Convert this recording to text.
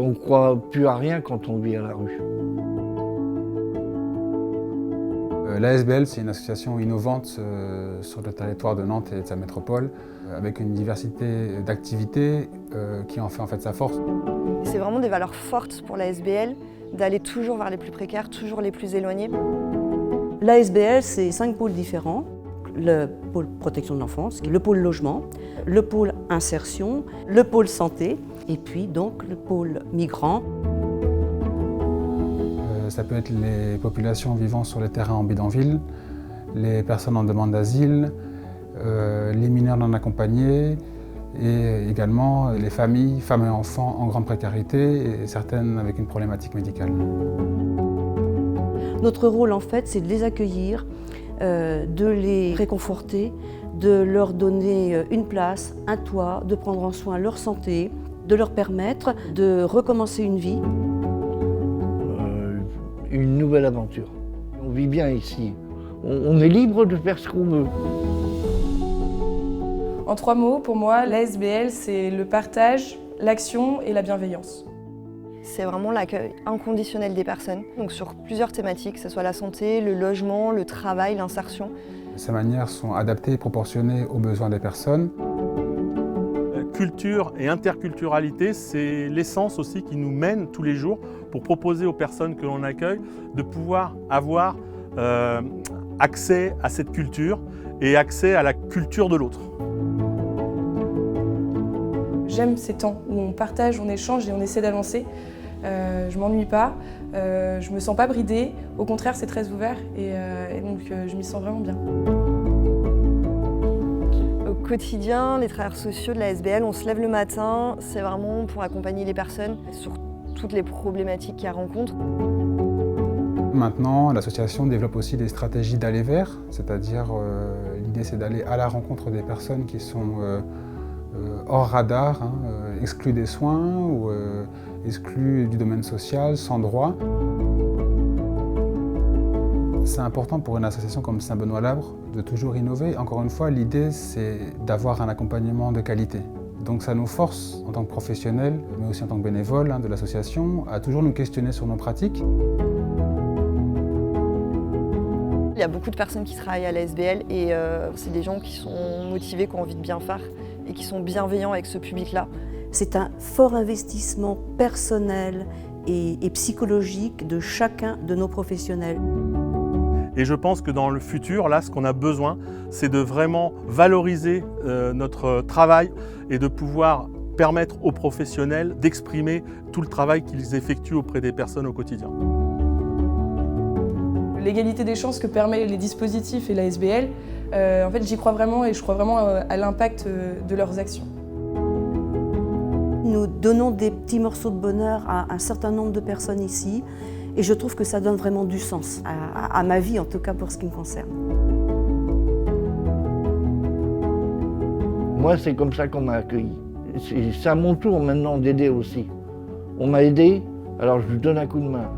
On ne croit plus à rien quand on vit à la rue. L'ASBL, c'est une association innovante sur le territoire de Nantes et de sa métropole, avec une diversité d'activités qui en fait sa force. C'est vraiment des valeurs fortes pour l'ASBL, d'aller toujours vers les plus précaires, toujours les plus éloignés. L'ASBL, c'est 5 pôles différents. Le pôle protection de l'enfance, le pôle logement, le pôle insertion, le pôle santé et puis donc le pôle migrants. Ça peut être les populations vivant sur les terrains en bidonville, les personnes en demande d'asile, les mineurs non accompagnés et également les familles, femmes et enfants en grande précarité et certaines avec une problématique médicale. Notre rôle en fait, c'est de les accueillir, de les réconforter, de leur donner une place, un toit, de prendre en soin leur santé, de leur permettre de recommencer une vie. Une nouvelle aventure. On vit bien ici. On est libre de faire ce qu'on veut. En 3 mots, pour moi, l'ASBL, c'est le partage, l'action et la bienveillance. C'est vraiment l'accueil inconditionnel des personnes, donc sur plusieurs thématiques, que ce soit la santé, le logement, le travail, l'insertion. Ces manières sont adaptées et proportionnées aux besoins des personnes. Culture et interculturalité, c'est l'essence aussi qui nous mène tous les jours pour proposer aux personnes que l'on accueille de pouvoir avoir accès à cette culture et accès à la culture de l'autre. J'aime ces temps où on partage, on échange et on essaie d'avancer. Je ne m'ennuie pas, je ne me sens pas bridée, au contraire c'est très ouvert et donc je m'y sens vraiment bien. Au quotidien, les travailleurs sociaux de l'ASBL, on se lève le matin, c'est vraiment pour accompagner les personnes sur toutes les problématiques qu'elles rencontrent. Maintenant, l'association développe aussi des stratégies d'aller vers, c'est-à-dire l'idée c'est d'aller à la rencontre des personnes qui sont hors radar, exclues des soins ou exclues du domaine social, sans droit. C'est important pour une association comme Saint-Benoît-Labre de toujours innover. Encore une fois, l'idée c'est d'avoir un accompagnement de qualité. Donc ça nous force, en tant que professionnels, mais aussi en tant que bénévoles de l'association, à toujours nous questionner sur nos pratiques. Il y a beaucoup de personnes qui travaillent à l'ASBL et c'est des gens qui sont motivés, qui ont envie de bien faire et qui sont bienveillants avec ce public-là. C'est un fort investissement personnel et psychologique de chacun de nos professionnels. Et je pense que dans le futur, là, ce qu'on a besoin, c'est de vraiment valoriser notre travail et de pouvoir permettre aux professionnels d'exprimer tout le travail qu'ils effectuent auprès des personnes au quotidien. L'égalité des chances que permettent les dispositifs et l'ASBL, en fait j'y crois vraiment et je crois vraiment à l'impact de leurs actions. Nous donnons des petits morceaux de bonheur à un certain nombre de personnes ici et je trouve que ça donne vraiment du sens à ma vie, en tout cas pour ce qui me concerne. Moi, c'est comme ça qu'on m'a accueilli. C'est à mon tour maintenant d'aider aussi. On m'a aidé, alors je lui donne un coup de main.